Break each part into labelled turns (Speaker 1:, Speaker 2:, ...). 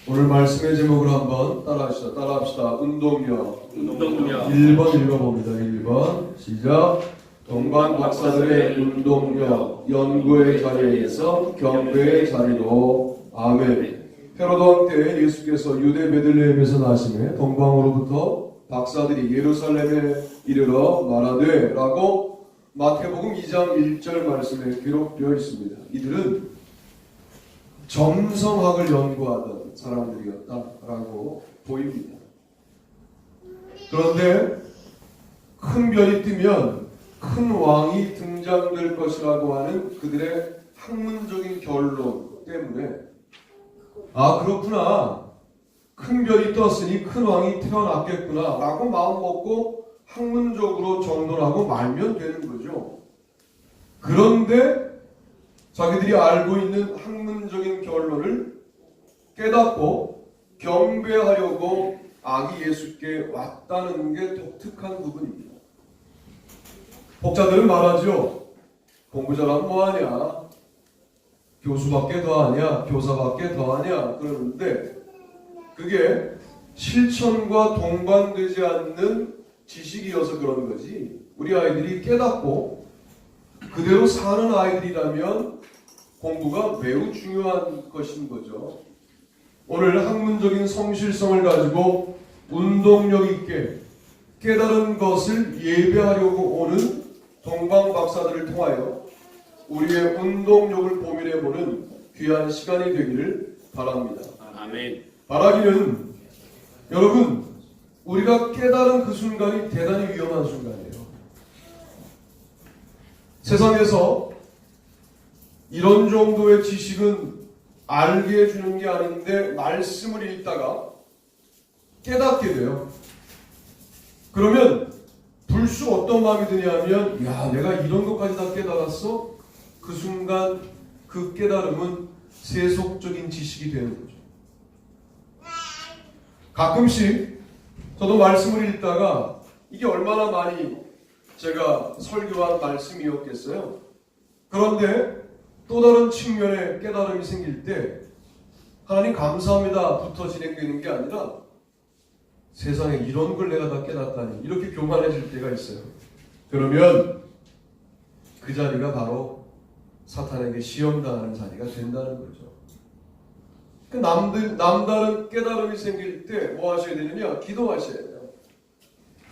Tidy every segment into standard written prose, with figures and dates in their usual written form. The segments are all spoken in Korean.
Speaker 1: 오늘 말씀의 제목을 한번 따라합시다. 운동력. 1번 읽어봅니다. 1번 시작. 동방 박사들의 운동력 연구의 자리에서 경배의 자리로. 아멘. 헤로드 왕 때 예수께서 유대 베들레헴에서 나심에 동방으로부터 박사들이 예루살렘에 이르러 말하되 라고 마태복음 2장 1절 말씀에 기록되어 있습니다. 이들은 점성학을 연구하던 사람들이었다라고 보입니다. 그런데 큰 별이 뜨면 큰 왕이 등장될 것이라고 하는 그들의 학문적인 결론 때문에 그렇구나, 큰 별이 떴으니 큰 왕이 태어났겠구나 라고 마음 먹고 학문적으로 정론하고 말면 되는 거죠. 그런데 자기들이 알고 있는 학문적인 결론을 깨닫고 경배하려고 아기 예수께 왔다는 게 독특한 부분입니다. 복자들은 말하죠. 공부 잘하면 뭐하냐, 교수밖에 더하냐, 교사밖에 더하냐 그러는데 그게 실천과 동반되지 않는 지식이어서 그런 거지, 우리 아이들이 깨닫고 그대로 사는 아이들이라면 공부가 매우 중요한 것인 거죠. 오늘 학문적인 성실성을 가지고 운동력 있게 깨달은 것을 예배하려고 오는 동방 박사들을 통하여 우리의 운동력을 고민해보는 귀한 시간이 되기를 바랍니다.
Speaker 2: 아멘.
Speaker 1: 바라기는 여러분, 우리가 깨달은 그 순간이 대단히 위험한 순간이에요. 세상에서 이런 정도의 지식은 알게 해주는 게 아닌데 말씀을 읽다가 깨닫게 돼요. 그러면 불쑥 어떤 마음이 드냐면, 야, 내가 이런 것까지 다 깨달았어? 그 순간 그 깨달음은 세속적인 지식이 되는 거죠. 가끔씩 저도 말씀을 읽다가 이게 얼마나 많이 제가 설교한 말씀이었겠어요. 그런데 또 다른 측면의 깨달음이 생길 때 하나님 감사합니다부터 진행되는 게 아니라 세상에 이런 걸 내가 다 깨닫다니 이렇게 교만해질 때가 있어요. 그러면 그 자리가 바로 사탄에게 시험당하는 자리가 된다는 거죠. 남다른 깨달음이 생길 때 뭐 하셔야 되느냐? 기도하셔야 돼요.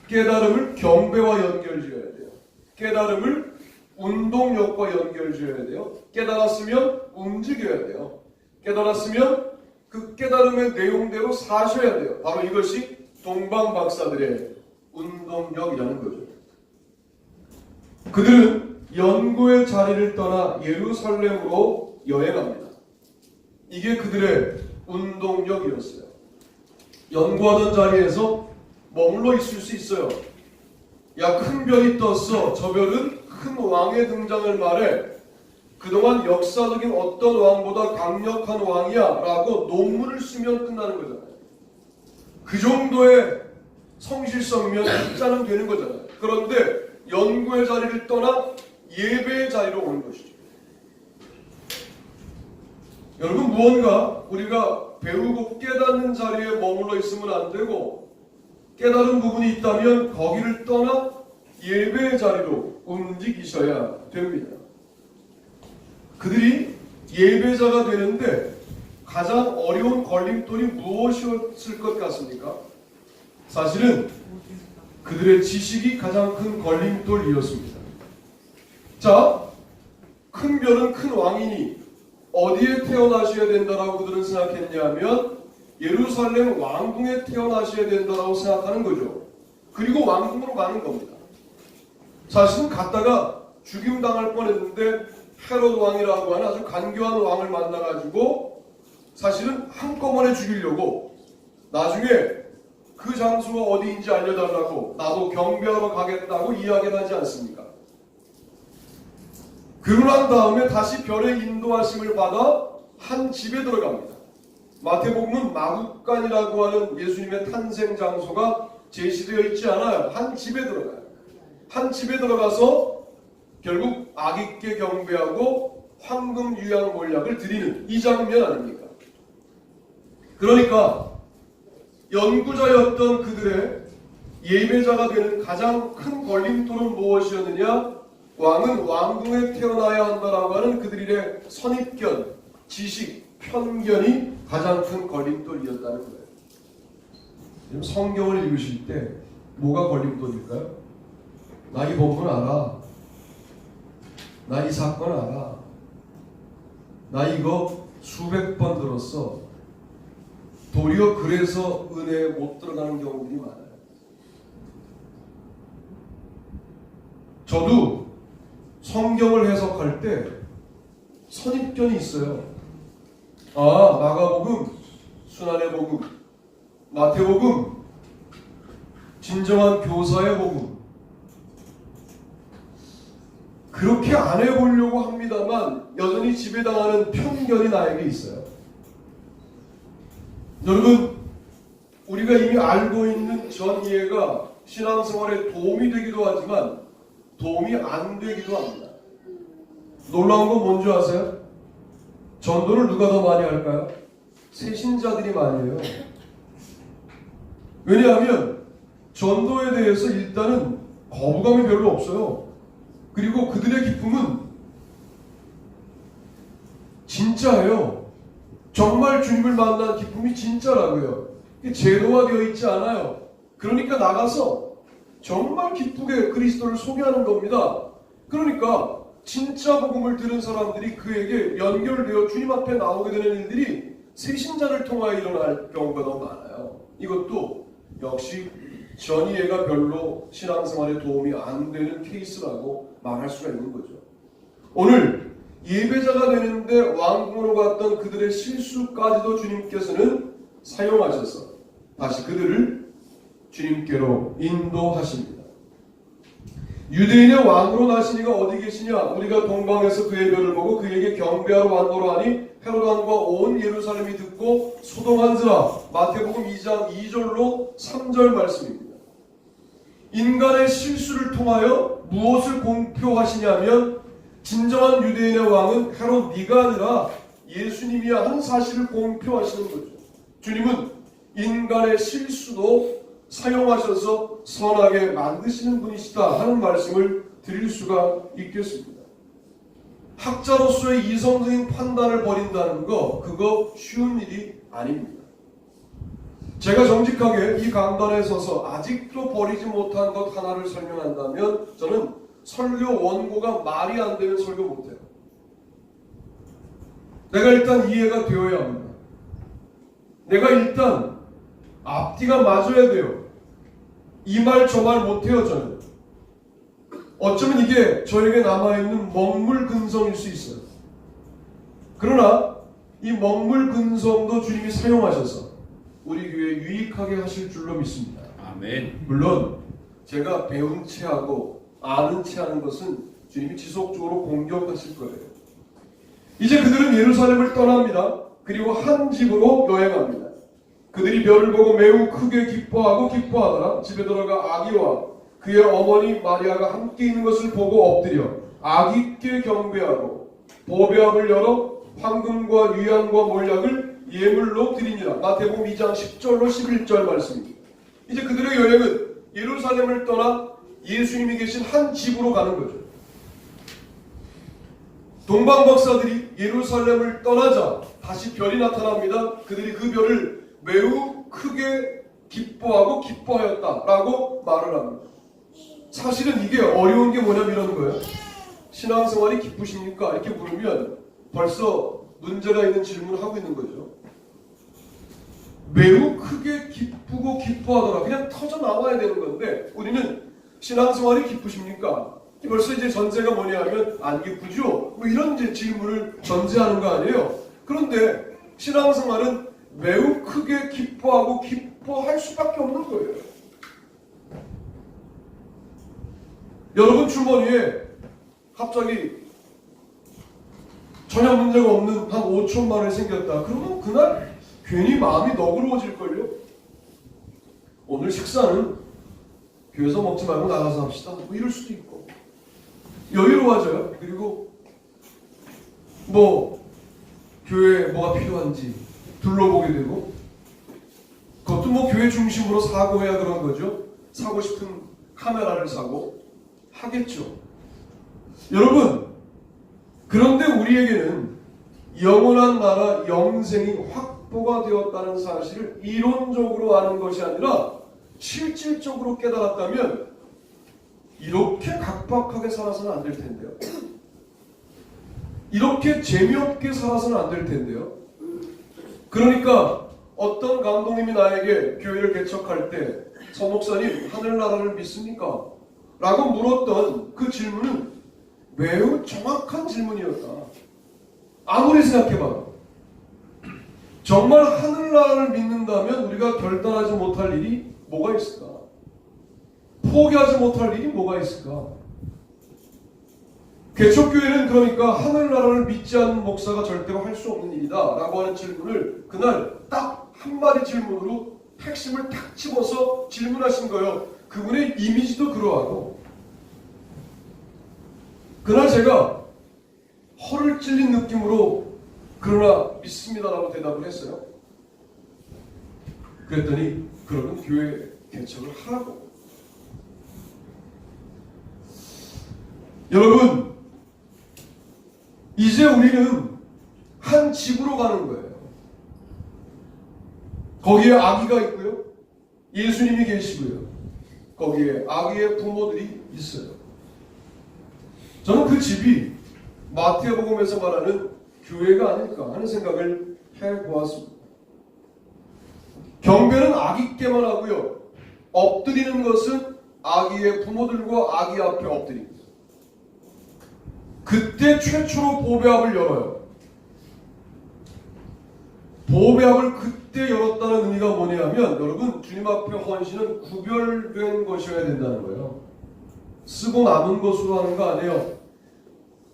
Speaker 1: 깨달음을 경배와 연결지어야 돼요. 깨달음을 운동력과 연결지어야 돼요. 깨달았으면 움직여야 돼요. 깨달았으면 그 깨달음의 내용대로 사셔야 돼요. 바로 이것이 동방 박사들의 운동력이라는 거죠. 그들은 연구의 자리를 떠나 예루살렘으로 여행합니다. 이게 그들의 운동력이었어요. 연구하던 자리에서 머물러 있을 수 있어요. 야, 큰 별이 떴어. 저 별은 큰 왕의 등장을 말해. 그동안 역사적인 어떤 왕보다 강력한 왕이야 라고 논문을 쓰면 끝나는 거잖아요. 그 정도의 성실성이면 입자는 되는 거잖아요. 그런데 연구의 자리를 떠나 예배의 자리로 오는 것이죠. 여러분, 무언가 우리가 배우고 깨닫는 자리에 머물러 있으면 안 되고, 깨달은 부분이 있다면 거기를 떠나 예배의 자리로 움직이셔야 됩니다. 그들이 예배자가 되는데 가장 어려운 걸림돌이 무엇이었을 것 같습니까? 사실은 그들의 지식이 가장 큰 걸림돌이었습니다. 자, 큰 별은 큰 왕이니 어디에 태어나셔야 된다라고 그들은 생각했냐면 예루살렘 왕궁에 태어나셔야 된다라고 생각하는 거죠. 그리고 왕궁으로 가는 겁니다. 사실은 갔다가 죽임당할 뻔했는데 헤로드 왕이라고 하는 아주 간교한 왕을 만나가지고 사실은 한꺼번에 죽이려고 나중에 그 장소가 어디인지 알려달라고 나도 경배하러 가겠다고 이야기를 하지 않습니까? 그러고 난 다음에 다시 별의 인도하심을 받아 한 집에 들어갑니다. 마태복음은 마국간이라고 하는 예수님의 탄생 장소가 제시되어 있지 않아요. 한 집에 들어가요. 한 집에 들어가서 결국 아기께 경배하고 황금 유향 몰약을 드리는 이 장면 아닙니까? 그러니까 연구자였던 그들의 예배자가 되는 가장 큰 걸림돌은 무엇이었느냐? 왕은 왕궁에 태어나야 한다라고 하는 그들의 선입견, 지식, 편견이 가장 큰 걸림돌이었다는 거예요. 지금 성경을 읽으실 때 뭐가 걸림돌일까요? 나 이 본문 알아. 나 이 사건 알아. 나 이거 수백 번 들었어. 도리어 그래서 은혜에 못 들어가는 경우들이 많아요. 저도 성경을 해석할 때 선입견이 있어요. 아, 마가복음, 순환의 복음, 마태복음, 진정한 교사의 복음. 그렇게 안 해보려고 합니다만 여전히 지배당하는 편견이 나에게 있어요. 여러분, 우리가 이미 알고 있는 전 이해가 신앙생활에 도움이 되기도 하지만 도움이 안 되기도 합니다. 놀라운 건 뭔지 아세요? 전도를 누가 더 많이 할까요? 새신자들이 많이 해요. 왜냐하면 전도에 대해서 일단은 거부감이 별로 없어요. 그리고 그들의 기쁨은 진짜예요. 정말 주님을 만난 기쁨이 진짜라고요. 제도화되어 있지 않아요. 그러니까 나가서 정말 기쁘게 그리스도를 소개하는 겁니다. 그러니까 진짜 복음을 들은 사람들이 그에게 연결되어 주님 앞에 나오게 되는 일들이 새신자를 통하여 일어날 경우가 더 많아요. 이것도 역시 전이해가 별로 신앙생활에 도움이 안 되는 케이스라고 말할 수가 있는 거죠. 오늘 예배자가 되는데 왕궁으로 갔던 그들의 실수까지도 주님께서는 사용하셔서 다시 그들을 주님께로 인도하십니다. 유대인의 왕으로 나신 이가 어디 계시냐? 우리가 동방에서 그의 별을 보고 그에게 경배하러 왔노라 하니 헤롯 왕과 온 예루살렘이 듣고 소동한지라. 마태복음 2장 2절로 3절 말씀입니다. 인간의 실수를 통하여 무엇을 공표하시냐면 진정한 유대인의 왕은 헤롯 네가 아니라 예수님이야 하는 사실을 공표하시는 거죠. 주님은 인간의 실수도 사용하셔서 선하게 만드시는 분이시다 하는 말씀을 드릴 수가 있겠습니다. 학자로서의 이성적인 판단을 버린다는 거, 그거 쉬운 일이 아닙니다. 제가 정직하게 이 강단에 서서 아직도 버리지 못한 것 하나를 설명한다면 저는 설교 원고가 말이 안 되면 설교 못해요. 내가 일단 이해가 되어야 합니다. 내가 일단 앞뒤가 맞아야 돼요. 이 말 저 말 못해요. 저는 어쩌면 이게 저에게 남아있는 먹물근성일 수 있어요. 그러나 이 먹물근성도 주님이 사용하셔서 우리 교회에 유익하게 하실 줄로 믿습니다.
Speaker 2: 아멘.
Speaker 1: 물론 제가 배운 체하고 아는 체하는 것은 주님이 지속적으로 공격하실 거예요. 이제 그들은 예루살렘을 떠납니다. 그리고 한 집으로 여행합니다. 그들이 별을 보고 매우 크게 기뻐하고 기뻐하더라. 집에 들어가 아기와 그의 어머니 마리아가 함께 있는 것을 보고 엎드려 아기께 경배하고 보배압을 열어 황금과 유향과 몰약을 예물로 드리니라. 마태복음 2장 10절로 11절 말씀입니다. 이제 그들의 여행은 예루살렘을 떠나 예수님이 계신 한 집으로 가는 거죠. 동방 박사들이 예루살렘을 떠나자 다시 별이 나타납니다. 그들이 그 별을 매우 크게 기뻐하고 기뻐하였다라고 말을 합니다. 사실은 이게 어려운 게 뭐냐면 이런 거예요. 신앙생활이 기쁘십니까? 이렇게 물으면 벌써 문제가 있는 질문을 하고 있는 거죠. 매우 크게 기쁘고 기뻐하더라. 그냥 터져 나와야 되는 건데 우리는 신앙생활이 기쁘십니까? 벌써 이제 전제가 뭐냐 하면 안 기쁘죠? 뭐 이런 이제 질문을 전제하는 거 아니에요? 그런데 신앙생활은 매우 크게 기뻐하고 기뻐할 수밖에 없는 거예요. 여러분 주머니에 갑자기 전혀 문제가 없는 한 5천만 원이 생겼다. 그러면 그날 괜히 마음이 너그러워질걸요? 오늘 식사는 교회에서 먹지 말고 나가서 합시다. 뭐 이럴 수도 있고. 여유로워져요. 그리고 뭐 교회에 뭐가 필요한지 둘러보게 되고 그것도 뭐 교회 중심으로 사고해야 그런 거죠. 사고 싶은 카메라를 사고 하겠죠. 여러분, 그런데 우리에게는 영원한 나라 영생이 확보가 되었다는 사실을 이론적으로 아는 것이 아니라 실질적으로 깨달았다면 이렇게 각박하게 살아서는 안 될 텐데요. 이렇게 재미없게 살아서는 안 될 텐데요. 그러니까 어떤 감독님이 나에게 교회를 개척할 때 서 목사님 하늘나라를 믿습니까? 라고 물었던 그 질문은 매우 정확한 질문이었다. 아무리 생각해봐도 정말 하늘나라를 믿는다면 우리가 결단하지 못할 일이 뭐가 있을까? 포기하지 못할 일이 뭐가 있을까? 개척교회는 그러니까 하늘나라를 믿지 않는 목사가 절대로 할 수 없는 일이다 라고 하는 질문을 그날 딱 한마디 질문으로 핵심을 탁 집어서 질문하신 거예요. 그분의 이미지도 그러하고. 그날 제가 허를 찔린 느낌으로 그러나 믿습니다라고 대답을 했어요. 그랬더니 그러면 교회 개척을 하라고. 여러분, 이제 우리는 한 집으로 가는 거예요. 거기에 아기가 있고요. 예수님이 계시고요. 거기에 아기의 부모들이 있어요. 저는 그 집이 마태복음에서 말하는 교회가 아닐까 하는 생각을 해보았습니다. 경배는 아기께만 하고요. 엎드리는 것은 아기의 부모들과 아기 앞에 엎드립니다. 그때 최초로 보배합을 열어요. 보배합을 그때 열었다는 의미가 뭐냐면 여러분, 주님 앞에 헌신은 구별된 것이어야 된다는 거예요. 쓰고 남은 것으로 하는 거 아니에요.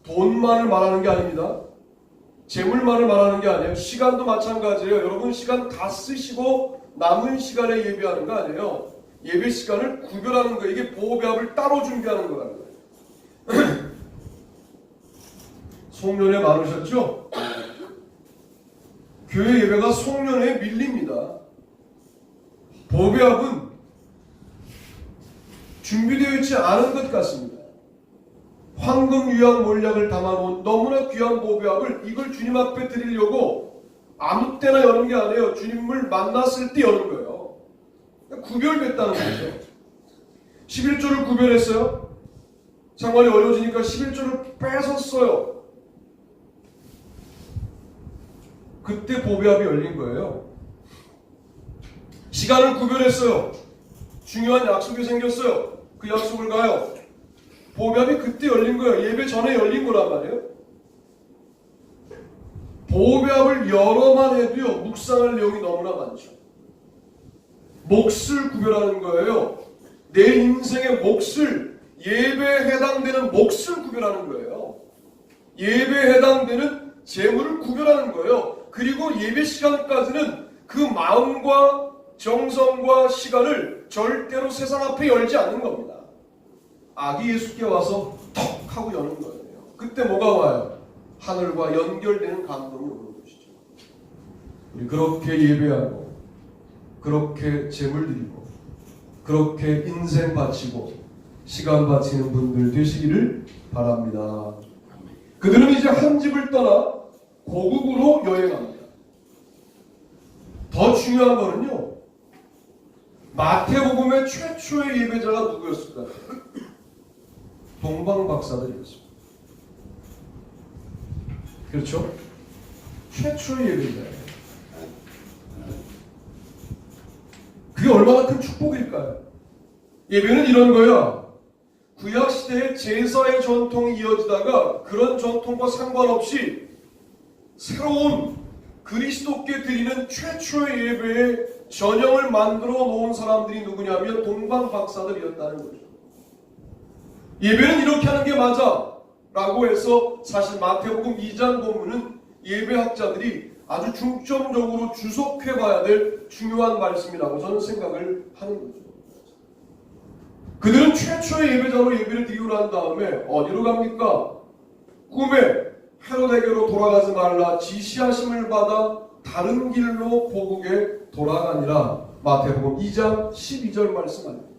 Speaker 1: 돈만을 말하는 게 아닙니다. 재물만을 말하는 게 아니에요. 시간도 마찬가지예요. 여러분, 시간 다 쓰시고 남은 시간에 예배하는 거 아니에요. 예배 시간을 구별하는 거예요. 이게 보배합을 따로 준비하는 거라는 거예요. 송년회 많으셨죠? 교회 예배가 송년회에 밀립니다. 보배합은 준비되어 있지 않은 것 같습니다. 황금 유향 몰약을 담아놓은 너무나 귀한 보배합을 이걸 주님 앞에 드리려고 아무 때나 여는 게 아니에요. 주님을 만났을 때 여는 거예요. 구별됐다는 거죠. 11조를 구별했어요. 상관이 어려워지니까 11조를 뺏었어요. 그때 보배합이 열린 거예요. 시간을 구별했어요. 중요한 약속이 생겼어요. 그 약속을 가요. 보배합이 그때 열린 거예요. 예배 전에 열린 거란 말이에요. 보배합을 열어만 해도요, 묵상할 내용이 너무나 많죠. 몫을 구별하는 거예요. 내 인생의 몫을, 예배에 해당되는 몫을 구별하는 거예요. 예배에 해당되는 재물을 구별하는 거예요. 그리고 예배 시간까지는 그 마음과 정성과 시간을 절대로 세상 앞에 열지 않는 겁니다. 아기 예수께 와서 턱 하고 여는 거예요. 그때 뭐가 와요? 하늘과 연결되는 감동이 오는 것이죠. 우리 그렇게 예배하고 그렇게 재물 드리고 그렇게 인생 바치고 시간 바치는 분들 되시기를 바랍니다. 그들은 이제 한 집을 떠나 고국으로 여행합니다. 더 중요한 거는요, 마태복음의 최초의 예배자가 누구였을까? 동방박사들이었습니다. 그렇죠? 최초의 예배자예요. 그게 얼마나 큰 축복일까요? 예배는 이런 거야. 구약시대의 제사의 전통이 이어지다가 그런 전통과 상관없이 새로운 그리스도께 드리는 최초의 예배의 전형을 만들어 놓은 사람들이 누구냐면 동방박사들이었다는 거죠. 예배는 이렇게 하는 게 맞아 라고 해서 사실 마태복음 2장 본문은 예배학자들이 아주 중점적으로 주석해봐야 될 중요한 말씀이라고 저는 생각을 하는 거죠. 그들은 최초의 예배자로 예배를 드리고 난 다음에 어디로 갑니까? 꿈에 헤로데게로 돌아가지 말라 지시하심을 받아 다른 길로 고국에 돌아가니라 마태복음 2장 12절 말씀 아닙니다.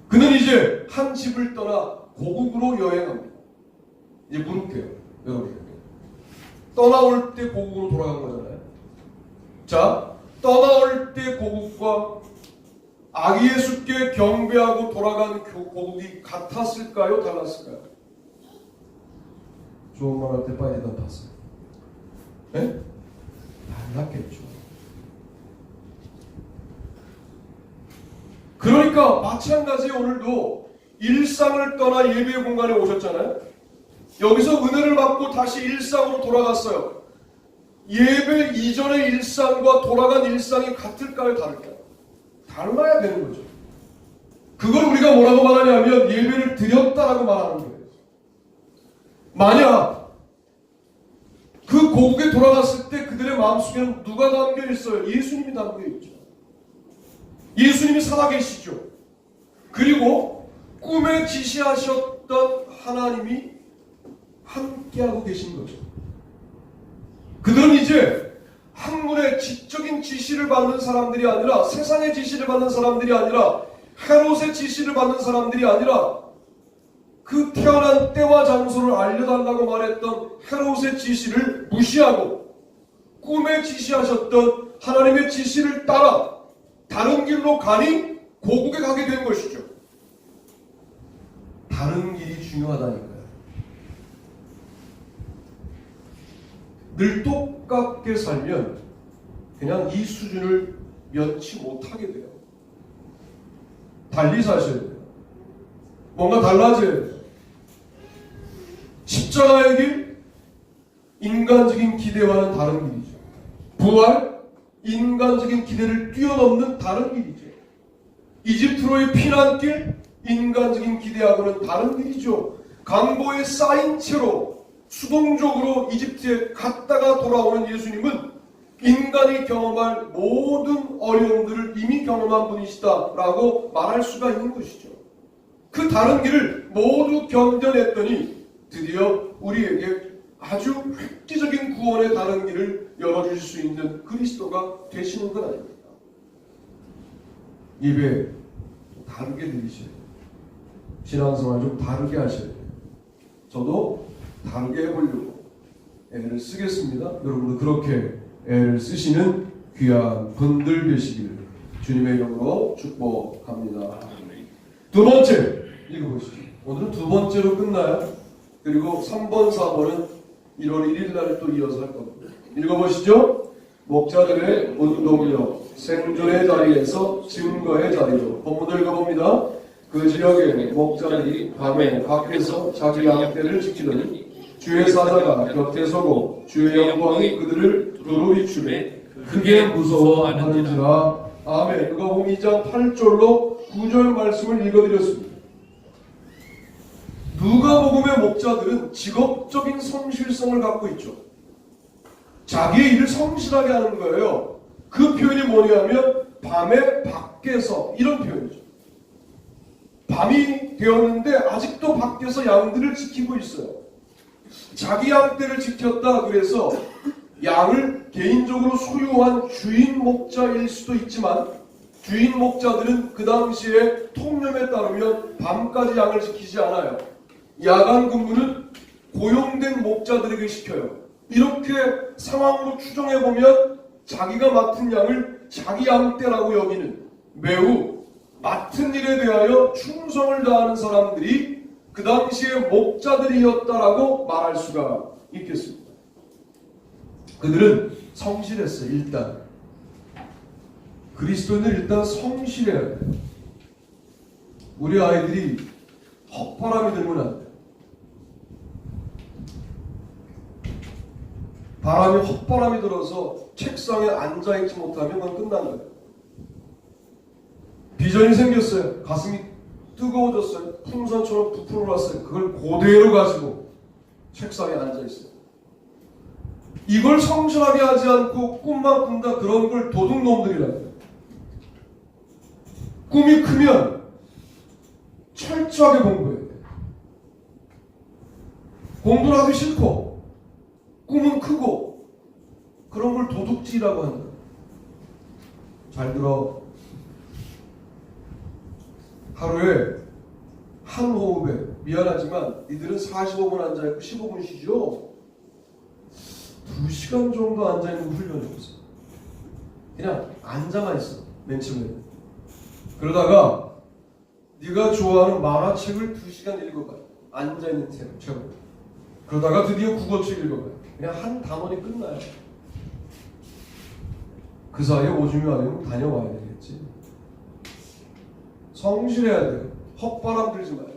Speaker 1: 그는 이제 한 집을 떠나 고국으로 여행합니다. 이제 물을게요, 여러분에게. 떠나올 때 고국으로 돌아간 거잖아요. 자, 떠나올 때 고국과 아기 예수께 경배하고 돌아간 고국이 같았을까요? 달랐을까요? 좋은 말 할 때 빨리 대답하세요. 네? 달랐겠죠. 그러니까 마찬가지 오늘도 일상을 떠나 예배의 공간에 오셨잖아요. 여기서 은혜를 받고 다시 일상으로 돌아갔어요. 예배 이전의 일상과 돌아간 일상이 같을까요? 다를까요? 달라야 되는 거죠. 그걸 우리가 뭐라고 말하냐면 예배를 드렸다라고 말하는 거예요. 만약 그 고국에 돌아갔을 때 그들의 마음속에는 누가 담겨 있어요? 예수님이 담겨 있죠. 예수님이 살아계시죠. 그리고 꿈에 지시하셨던 하나님이 함께하고 계신 거죠. 그들은 이제 학문의 지적인 지시를 받는 사람들이 아니라, 세상의 지시를 받는 사람들이 아니라, 헤롯의 지시를 받는 사람들이 아니라, 그 태어난 때와 장소를 알려달라고 말했던 헤롯의 지시를 무시하고 꿈에 지시하셨던 하나님의 지시를 따라 다른 길로 가니 고국에 가게 된 것이죠. 다른 길이 중요하다니까요. 늘 똑같게 살면 그냥 이 수준을 면치 못하게 돼요. 달리 사셔야 돼요. 뭔가 달라져야 돼요. 십자가의 길, 인간적인 기대와는 다른 길이죠. 부활, 인간적인 기대를 뛰어넘는 다른 길이죠. 이집트로의 피난길, 인간적인 기대하고는 다른 길이죠. 강보에 쌓인 채로 수동적으로 이집트에 갔다가 돌아오는 예수님은 인간이 경험할 모든 어려움들을 이미 경험한 분이시다라고 말할 수가 있는 것이죠. 그 다른 길을 모두 견뎌냈더니 드디어 우리에게 아주 획기적인 구원의 다른 길을 열어주실 수 있는 그리스도가 되시는 건 아닙니다. 예배 다르게 드리셔야 돼요. 신앙생활 좀 다르게 하셔야 돼요. 저도 다르게 해보려고 애를 쓰겠습니다. 여러분도 그렇게 애를 쓰시는 귀한 분들 되시기를 주님의 이름으로 축복합니다. 두 번째 읽어보시죠. 오늘은 두 번째로 끝나요. 그리고 3번, 4번은 1월 1일 날 또 이어서 할 겁니다. 읽어보시죠. 목자들의 운동력, 생존의 자리에서 증거의 자리로. 본문을 읽어봅니다. 그 지역에 목자들이 밤에 밖에서 자기 양떼를 지키더니 주의 사자가 곁에 서고 주의 영광이 그들을 두루 비추매 크게 무서워하는지라. 아멘. 누가복음 2장 8절로 9절 말씀을 읽어드렸습니다. 누가복음의 목자들은 직업적인 성실성을 갖고 있죠. 자기의 일을 성실하게 하는 거예요. 그 표현이 뭐냐면 밤에 밖에서, 이런 표현이죠. 밤이 되었는데 아직도 밖에서 양들을 지키고 있어요. 자기 양떼를 지켰다 그래서 양을 개인적으로 소유한 주인 목자일 수도 있지만, 주인 목자들은 그 당시에 통념에 따르면 밤까지 양을 지키지 않아요. 야간 근무는 고용된 목자들에게 시켜요. 이렇게 상황으로 추정해보면 자기가 맡은 양을 자기 양떼라고 여기는, 매우 맡은 일에 대하여 충성을 다하는 사람들이 그 당시에 목자들이었다라고 말할 수가 있겠습니다. 그들은 성실했어요. 일단 그리스도인은 일단 성실해야 돼요. 우리 아이들이 헛바람이 들면 안 돼요. 바람이 헛바람이 들어서 책상에 앉아있지 못하면 그건 끝난 거예요. 비전이 생겼어요. 가슴이 뜨거워졌어요. 풍선처럼 부풀어 올랐어요. 그걸 그대로 가지고 책상에 앉아있어요. 이걸 성실하게 하지 않고 꿈만 꾼다, 그런 걸 도둑놈들이라고 해요. 꿈이 크면 철저하게 공부해야 돼요. 공부를 하기 싫고 꿈은 크고, 그런 걸 도둑질이라고 한다. 잘 들어. 하루에 한 호흡에, 미안하지만 니들은 45분 앉아있고 15분 쉬죠? 2시간 정도 앉아있는 훈련해보세요. 그냥 앉아만 있어. 맨 처음에. 그러다가 네가 좋아하는 만화책을 2시간 읽어봐요. 앉아있는 채로. 그러다가 드디어 국어책 읽어봐요. 그냥 한 단원이 끝나요. 그 사이에 오줌이 마려면 다녀와야 되겠지. 성실해야 돼요. 헛바람 들지 마요.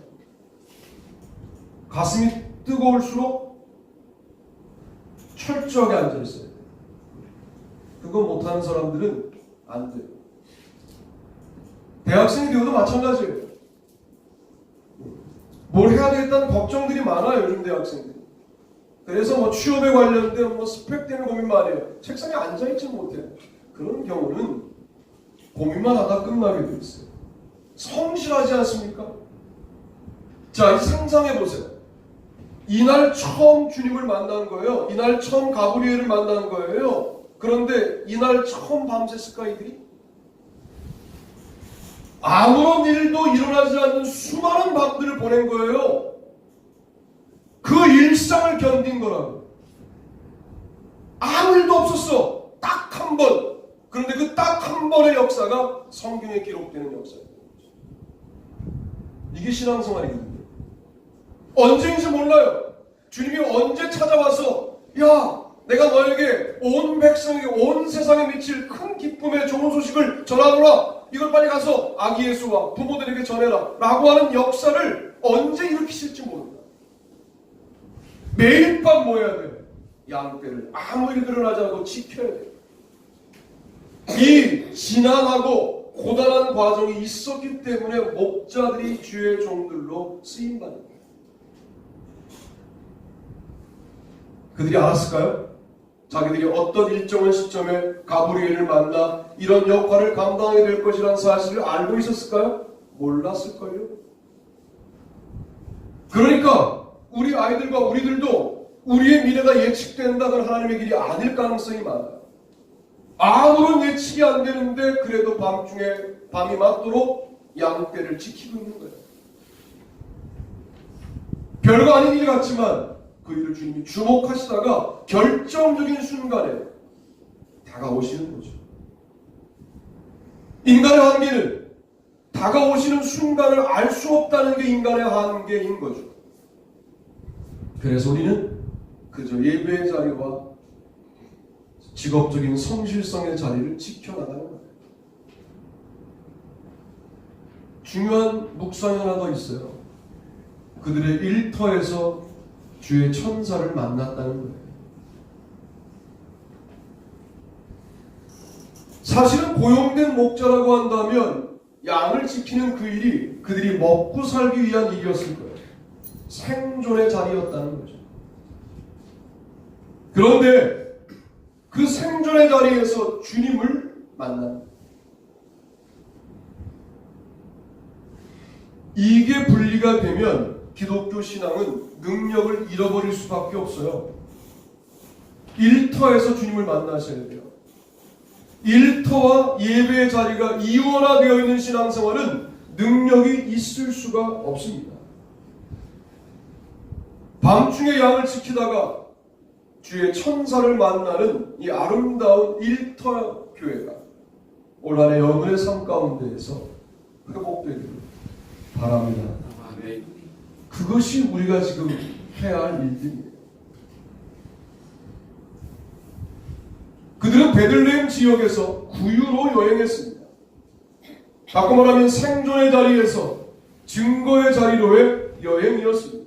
Speaker 1: 가슴이 뜨거울수록 철저하게 앉아있어야 돼요. 그거 못하는 사람들은 안 돼요. 대학생이 되어도 마찬가지예요. 뭘 해야 되겠다는 걱정들이 많아요, 요즘 대학생들이. 그래서 뭐 취업에 관련된 뭐 스펙 때문에 고민 많이 해요. 책상에 앉아있지 못해요. 그런 경우는 고민만 하다 끝나게 돼 있어요. 성실하지 않습니까? 자, 상상해 보세요. 이날 처음 주님을 만난 거예요. 이날 처음 가브리엘을 만난 거예요. 그런데 이날 처음 밤샜을까 이들이? 아무런 일도 일어나지 않는 수많은 밤들을 보낸 거예요. 그 일상을 견딘 거라고. 아무 일도 없었어. 딱 한 번. 그런데 그 딱 한 번의 역사가 성경에 기록되는 역사예요. 이게 신앙생활이거든요. 언제인지 몰라요. 주님이 언제 찾아와서 야, 내가 너에게 온 백성에게 온 세상에 미칠 큰 기쁨의 좋은 소식을 전하노라. 이걸 빨리 가서 아기 예수와 부모들에게 전해라 라고 하는 역사를 언제 일으키실지 모른다. 매일 밤 뭐 해야 돼요? 양떼를 아무 일 일어나지 않고 지켜야 돼요. 이 지난하고 고단한 과정이 있었기 때문에 목자들이 주의 종들로 쓰임받는 거예요. 그들이 알았을까요? 자기들이 어떤 일정한 시점에 가브리엘을 만나 이런 역할을 감당하게 될 것이라는 사실을 알고 있었을까요? 몰랐을걸요? 그러니까 우리 아이들과 우리들도 우리의 미래가 예측된다는 하나님의 길이 아닐 가능성이 많아요. 아무런 예측이 안 되는데 그래도 밤중에 밤이 맞도록 양떼를 지키고 있는 거예요. 별거 아닌 일 같지만 그 일을 주님이 주목하시다가 결정적인 순간에 다가오시는 거죠. 인간의 한계는 다가오시는 순간을 알 수 없다는 게 인간의 한계인 거죠. 그래서 우리는 그저 예배의 자리와 직업적인 성실성의 자리를 지켜나가는 거예요. 중요한 묵상이 하나 더 있어요. 그들의 일터에서 주의 천사를 만났다는 거예요. 사실은 고용된 목자라고 한다면 양을 지키는 그 일이 그들이 먹고 살기 위한 일이었을 거예요. 생존의 자리였다는 거죠. 그런데 그 생존의 자리에서 주님을 만납니다. 이게 분리가 되면 기독교 신앙은 능력을 잃어버릴 수밖에 없어요. 일터에서 주님을 만나셔야 돼요. 일터와 예배의 자리가 이원화되어 있는 신앙생활은 능력이 있을 수가 없습니다. 밤중에 양을 지키다가 주의 천사를 만나는 이 아름다운 일터 교회가 올 한해 여러분의 삶 가운데에서 회복되기를 바랍니다. 그것이 우리가 지금 해야 할 일들이에요. 그들은 베들레헴 지역에서 구유로 여행했습니다. 바꿔 말하면 생존의 자리에서 증거의 자리로의 여행이었습니다.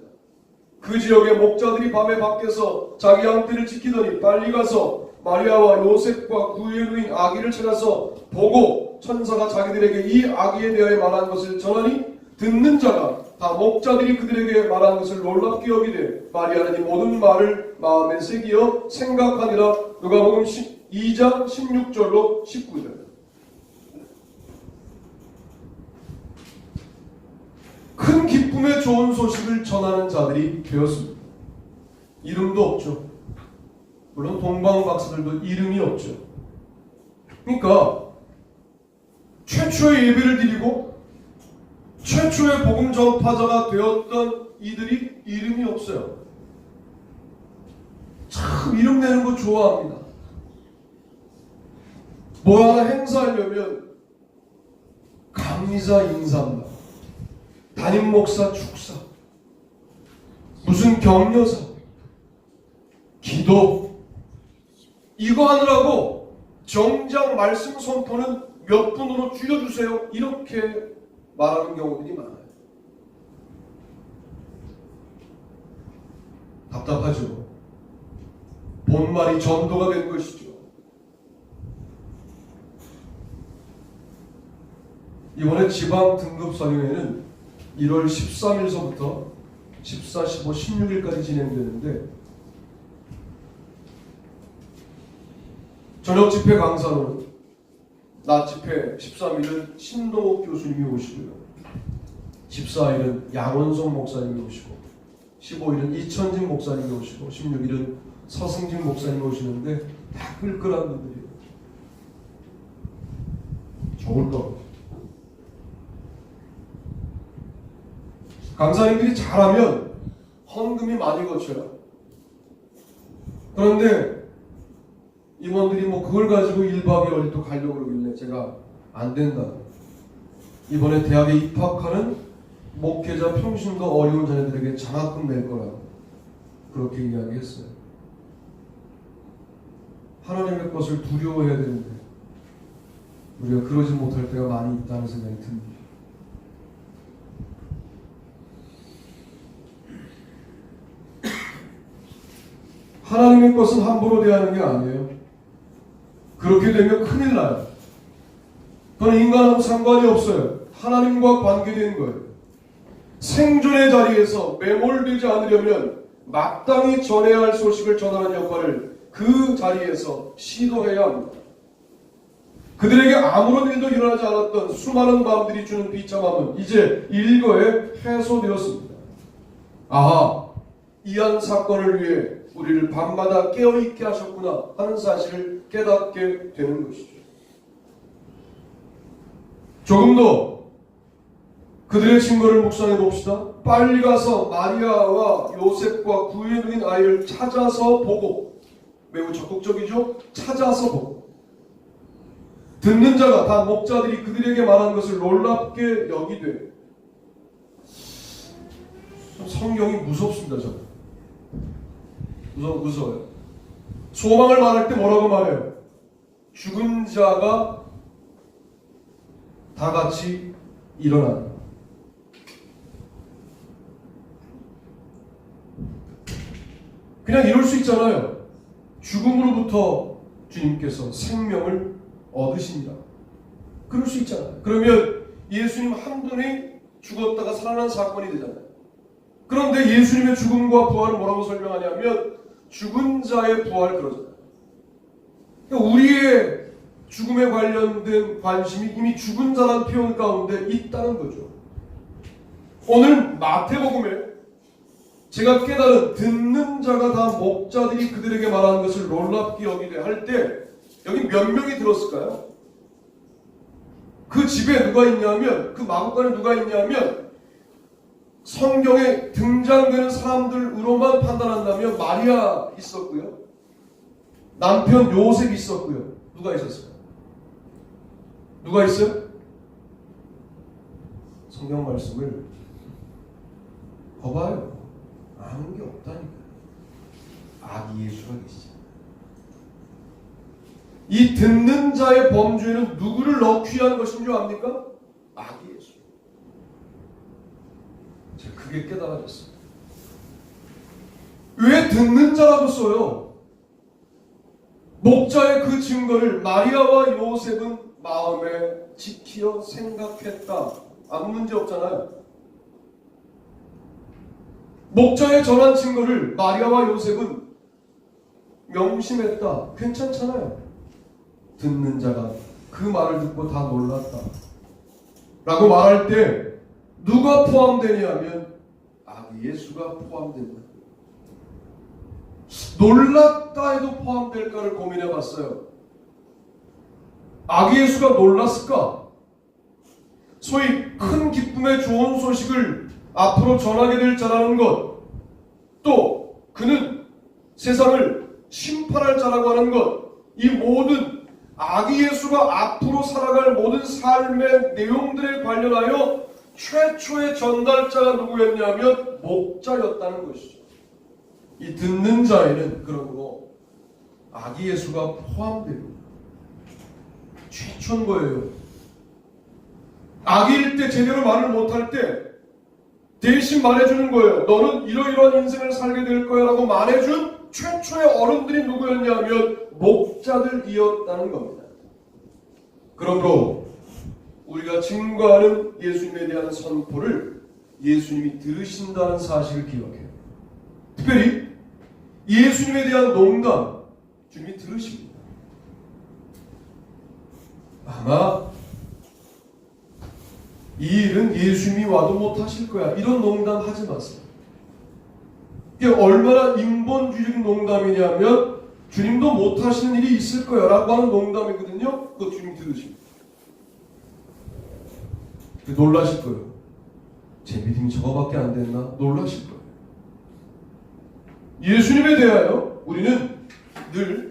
Speaker 1: 그 지역의 목자들이 밤에 밖에서 자기 양떼를 지키더니 빨리 가서 마리아와 요셉과 구유의 누인 아기를 찾아서 보고 천사가 자기들에게 이 아기에 대하여 말한 것을 전하니 듣는 자가 다 목자들이 그들에게 말한 것을 놀랍게 여기되 마리아는 이 모든 말을 마음에 새기어 생각하니라. 누가복음 2장 16절로 19절. 큰 기쁨의 좋은 소식을 전하는 자들이 되었습니다. 이름도 없죠. 물론 동방 박사들도 이름이 없죠. 그러니까 최초의 예배를 드리고 최초의 복음 전파자가 되었던 이들이 이름이 없어요. 참 이름 내는 거 좋아합니다. 뭐 하나 행사하려면 강의자 인사입니다. 담임 목사 축사, 무슨 격려사, 기도, 이거 하느라고 정작 말씀 선포는 몇 분으로 줄여주세요, 이렇게 말하는 경우들이 많아요. 답답하죠. 본말이 전도가 된 것이죠. 이번에 지방 등급 설교회는 1월 13일서부터 14, 15, 16일까지 진행되는데, 저녁 집회 강사로는 낮 집회 13일은 신동욱 교수님이 오시고요, 14일은 양원성 목사님이 오시고, 15일은 이천진 목사님이 오시고, 16일은 서승진 목사님이 오시는데 다 끌끌한 분들이에요. 좋을 거. 강사님들이 잘하면 헌금이 많이 거쳐요. 그런데 임원들이 뭐 그걸 가지고 1박 2일 어디 또 가려고 그러길래 제가 안 된다. 이번에 대학에 입학하는 목회자 평신도 어려운 자녀들에게 장학금 낼 거라고 그렇게 이야기했어요. 하나님의 것을 두려워해야 되는데 우리가 그러지 못할 때가 많이 있다는 생각이 듭니다. 하나님의 것은 함부로 대하는 게 아니에요. 그렇게 되면 큰일 나요. 그건 인간하고 상관이 없어요. 하나님과 관계된 거예요. 생존의 자리에서 매몰되지 않으려면 마땅히 전해야 할 소식을 전하는 역할을 그 자리에서 시도해야 합니다. 그들에게 아무런 일도 일어나지 않았던 수많은 밤들이 주는 비참함은 이제 일거에 해소되었습니다. 아하, 이한 사건을 위해 우리를 밤마다 깨어있게 하셨구나 하는 사실을 깨닫게 되는 것이죠. 조금 더 그들의 증거를 묵상해 봅시다. 빨리 가서 마리아와 요셉과 구유에 누인 아이를 찾아서 보고, 매우 적극적이죠? 찾아서 보고, 듣는 자가 다 목자들이 그들에게 말한 것을 놀랍게 여기되, 성경이 무섭습니다. 저는 무서워요. 소망을 말할 때 뭐라고 말해요? 죽은 자가 다 같이 일어난다. 그냥 이럴 수 있잖아요. 죽음으로부터 주님께서 생명을 얻으신다. 그럴 수 있잖아요. 그러면 예수님 한 분이 죽었다가 살아난 사건이 되잖아요. 그런데 예수님의 죽음과 부활을 뭐라고 설명하냐면 죽은 자의 부활 그러잖아요. 그러니까 우리의 죽음에 관련된 관심이 이미 죽은 자라는 표현 가운데 있다는 거죠. 오늘 마태복음에 제가 깨달은 듣는 자가 다 목자들이 그들에게 말하는 것을 놀랍게 여기되 할 때 여기 몇 명이 들었을까요? 그 집에 누가 있냐면, 그 마구간에 누가 있냐면 성경에 등장되는 사람들으로만 판단한다면 마리아 있었고요, 남편 요셉 있었고요. 누가 있었어요? 누가 있어요? 성경 말씀을 거봐요. 아는 게 없다니까요. 아기 예수가 계시잖아요. 이 듣는 자의 범주에는 누구를 넣기 위한 것인 줄 압니까? 아기 예수. 제가 그게 깨달아졌어요. 왜 듣는 자라고 써요? 목자의 그 증거를 마리아와 요셉은 마음에 지키어 생각했다. 아무 문제 없잖아요. 목자의 전한 증거를 마리아와 요셉은 명심했다. 괜찮잖아요. 듣는 자가 그 말을 듣고 다 놀랐다 라고 말할 때 누가 포함되냐면 아기 예수가 포함된다. 놀랐다 해도 포함될까를 고민해 봤어요. 아기 예수가 놀랐을까? 소위 큰 기쁨의 좋은 소식을 앞으로 전하게 될 자라는 것, 또 그는 세상을 심판할 자라고 하는 것, 이 모든 아기 예수가 앞으로 살아갈 모든 삶의 내용들에 관련하여 최초의 전달자가 누구였냐면 목자였다는 것이죠. 이 듣는 자에는 그러므로 아기 예수가 포함됩니다. 최초인 거예요. 아기일 때 제대로 말을 못할 때 대신 말해주는 거예요. 너는 이러이러한 인생을 살게 될 거야 라고 말해준 최초의 어른들이 누구였냐면 목자들이었다는 겁니다. 그러므로 우리가 증거하는 예수님에 대한 선포를 예수님이 들으신다는 사실을 기억해요. 특별히 예수님에 대한 농담 주님이 들으십니다. 아마 이 일은 예수님이 와도 못하실 거야, 이런 농담 하지 마세요. 이게 얼마나 인본주의적인 농담이냐면 주님도 못하시는 일이 있을 거야 라고 하는 농담이거든요. 그거 주님 들으십니다. 놀라실 거예요. 제 믿음이 저거밖에 안 됐나? 놀라실 거예요. 예수님에 대하여 우리는 늘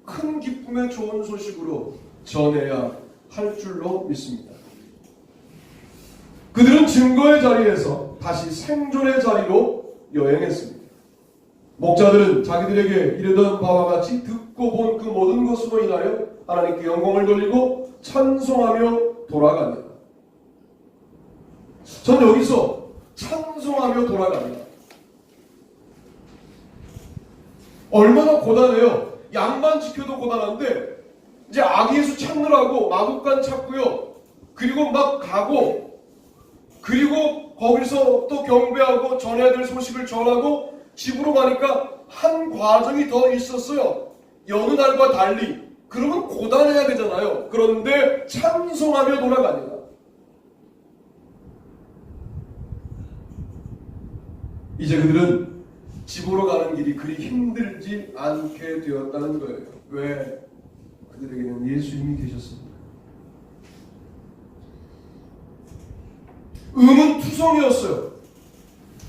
Speaker 1: 큰 기쁨의 좋은 소식으로 전해야 할 줄로 믿습니다. 그들은 증거의 자리에서 다시 생존의 자리로 여행했습니다. 목자들은 자기들에게 이르던 바와 같이 듣고 본 그 모든 것으로 인하여 하나님께 영광을 돌리고 찬송하며 돌아갑니다. 전 여기서 찬송하며 돌아갑니다. 얼마나 고단해요. 양만 지켜도 고단한데 이제 아기 예수 찾느라고 마국간 찾고요. 그리고 막 가고, 그리고 거기서 또 경배하고 전해야 될 소식을 전하고 집으로 가니까 한 과정이 더 있었어요. 여느 날과 달리. 그러면 고단해야 되잖아요. 그런데 찬송하며 돌아갑니다. 이제 그들은 집으로 가는 길이 그리 힘들지 않게 되었다는 거예요. 왜? 그들에게는 예수님이 계셨습니다. 의문투성이었어요.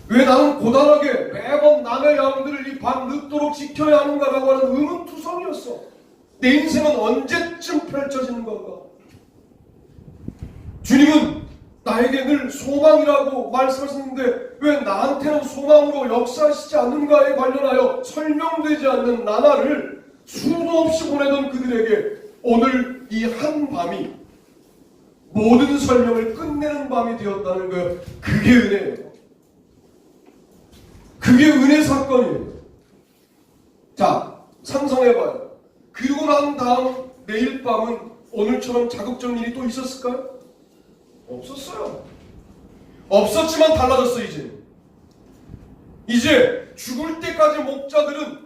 Speaker 1: 왜 나는 고단하게 매번 남의 양들을 이 밤 늦도록 지켜야 하는가라고 하는 의문투성이었어. 내 인생은 언제쯤 펼쳐지는 건가? 주님은 나에게 늘 소망이라고 말씀하셨는데 왜 나한테는 소망으로 역사하시지 않는가에 관련하여 설명되지 않는 나날을 수도 없이 보내던 그들에게 오늘 이 한 밤이 모든 설명을 끝내는 밤이 되었다는 거예요. 그게 은혜예요. 그게 은혜 사건이에요. 자, 상상해봐요. 그리고 난 다음 내일 밤은 오늘처럼 자극적인 일이 또 있었을까요? 없었어요. 없었지만 달라졌어. 이제 죽을 때까지 목자들은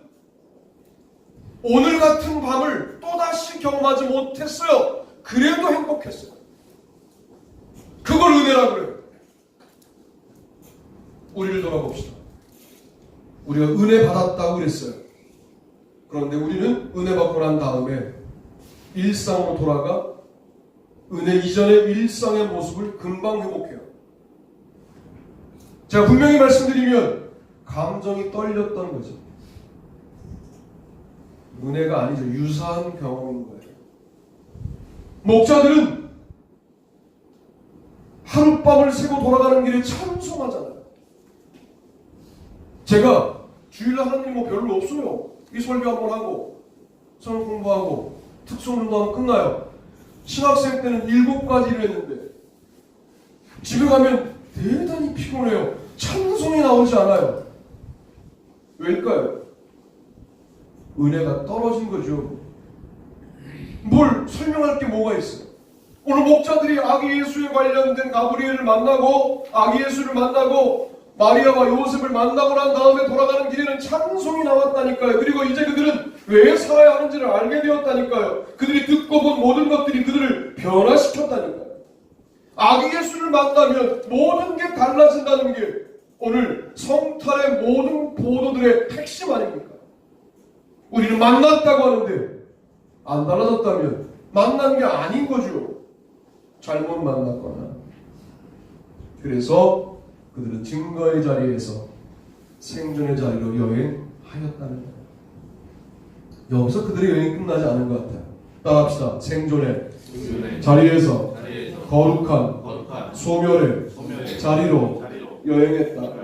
Speaker 1: 오늘 같은 밤을 또다시 경험하지 못했어요. 그래도 행복했어요. 그걸 은혜라고 그래요. 우리를 돌아봅시다. 우리가 은혜 받았다고 그랬어요. 그런데 우리는 은혜 받고 난 다음에 일상으로 돌아가 은혜 이전의 일상의 모습을 금방 회복해요. 제가 분명히 말씀드리면 감정이 떨렸던 거죠. 은혜가 아니죠. 유사한 경험인 거예요. 목자들은 하룻밤을 새고 돌아가는 길에 찬송하잖아요. 제가 주일날 하는 일 뭐 별로 없어요. 이 설교 한번 하고 성경 공부하고 특성운동 하면 끝나요. 신학생 때는 7가지를 했는데 집에 가면 대단히 피곤해요. 찬송이 나오지 않아요. 왜일까요? 은혜가 떨어진 거죠. 뭘 설명할 게 뭐가 있어요? 오늘 목자들이 아기 예수에 관련된 가브리엘을 만나고 아기 예수를 만나고 마리아와 요셉을 만나고 난 다음에 돌아가는 길에는 찬송이 나왔다니까요. 그리고 이제 그들은 왜 살아야 하는지를 알게 되었다니까요. 그들이 듣고 본 모든 것들이 그들을 변화시켰다니까요. 아기 예수를 만나면 모든 게 달라진다는 게 오늘 성탄의 모든 보도들의 핵심 아닙니까? 우리는 만났다고 하는데 안 달라졌다면 만난 게 아닌 거죠. 잘못 만났거나 그래서 그들은 증거의 자리에서 생존의 자리로 여행하였다는 거예요. 여기서 그들의 여행이 끝나지 않은 것 같아요. 따라합시다. 생존의 자리에서 거룩한 소멸의 자리로 여행했다.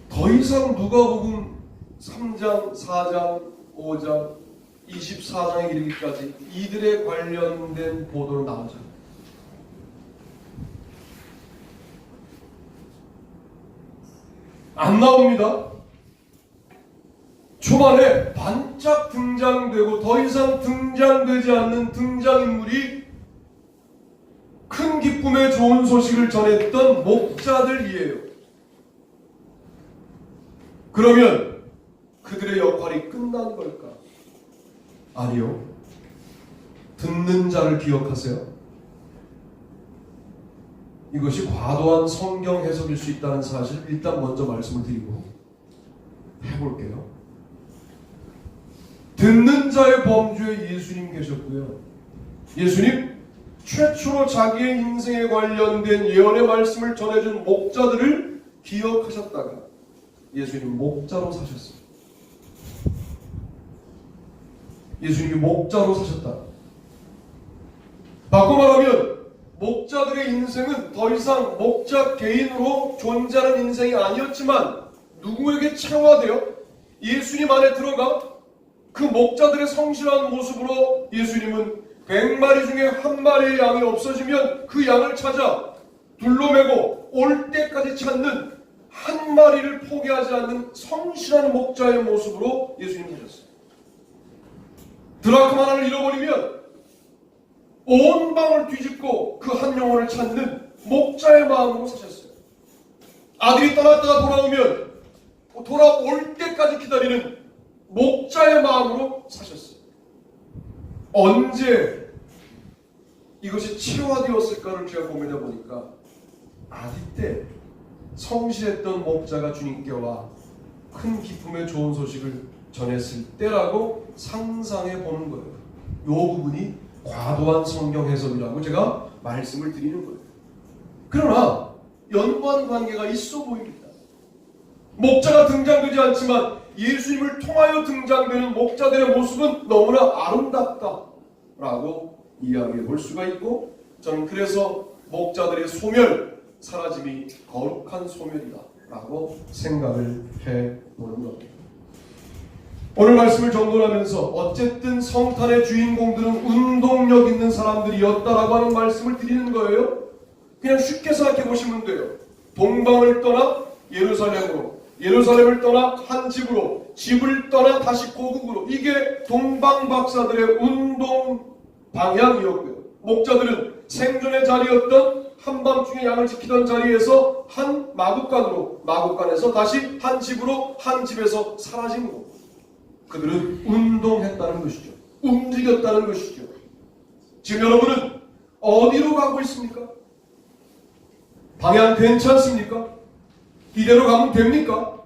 Speaker 1: 더 이상 누가복음 3장, 4장, 5장, 24장에 이르기까지 이들에 관련된 보도는 나오지 않아요. 안 나옵니다. 초반에 반짝 등장되고 더 이상 등장되지 않는 등장인물이 큰 기쁨의 좋은 소식을 전했던 목자들이에요. 그러면 그들의 역할이 끝난 걸까? 아니요. 듣는 자를 기억하세요. 이것이 과도한 성경 해석일 수 있다는 사실 일단 먼저 말씀을 드리고 해볼게요. 듣는 자의 범주에 예수님 계셨고요. 예수님 최초로 자기의 인생에 관련된 예언의 말씀을 전해준 목자들을 기억하셨다가 예수님 목자로 사셨어요. 예수님이 목자로 사셨다. 바꿔 말하면 목자들의 인생은 더 이상 목자 개인으로 존재하는 인생이 아니었지만 누구에게 체화되어 예수님 안에 들어가 그 목자들의 성실한 모습으로 예수님은 100마리 중에 한 마리의 양이 없어지면 그 양을 찾아 둘러매고 올 때까지 찾는 한 마리를 포기하지 않는 성실한 목자의 모습으로 예수님이 사셨어요. 드라크만 하나를 잃어버리면 온 방을 뒤집고 그 한 영혼을 찾는 목자의 마음으로 사셨어요. 아들이 떠났다가 돌아오면 돌아올 때까지 기다리는 목자의 마음으로 사셨어요. 언제 이것이 체화되었을까를 제가 고민해 보니까 아기 때 성실했던 목자가 주님께 와 큰 기쁨의 좋은 소식을 전했을 때라고 상상해 보는 거예요. 이 부분이 과도한 성경 해석이라고 제가 말씀을 드리는 거예요. 그러나 연관 관계가 있어 보입니다. 목자가 등장되지 않지만 예수님을 통하여 등장되는 목자들의 모습은 너무나 아름답다라고 이야기해 볼 수가 있고, 저는 그래서 목자들의 소멸, 사라짐이 거룩한 소멸이다라고 생각을 해보는 겁니다. 오늘 말씀을 정돈하면서 어쨌든 성탄의 주인공들은 운동력 있는 사람들이었다라고 하는 말씀을 드리는 거예요. 그냥 쉽게 생각해 보시면 돼요. 동방을 떠나 예루살렘으로, 예루살렘을 떠나 한 집으로, 집을 떠나 다시 고국으로, 이게 동방박사들의 운동 방향이었고요. 목자들은 생존의 자리였던 한밤중에 양을 지키던 자리에서 한 마구간으로, 마구간에서 다시 한 집으로, 한 집에서 사라짐으로 그들은 운동했다는 것이죠. 움직였다는 것이죠. 지금 여러분은 어디로 가고 있습니까? 방향 괜찮습니까? 이대로 가면 됩니까?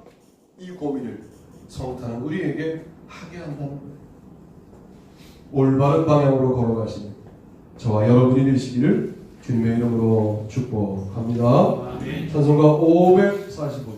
Speaker 1: 이 고민을 성탄은 우리에게 하게 한다는 거예요. 올바른 방향으로 걸어가시는 저와 여러분이 되시기를 주님의 이름으로 축복합니다. 찬송가 545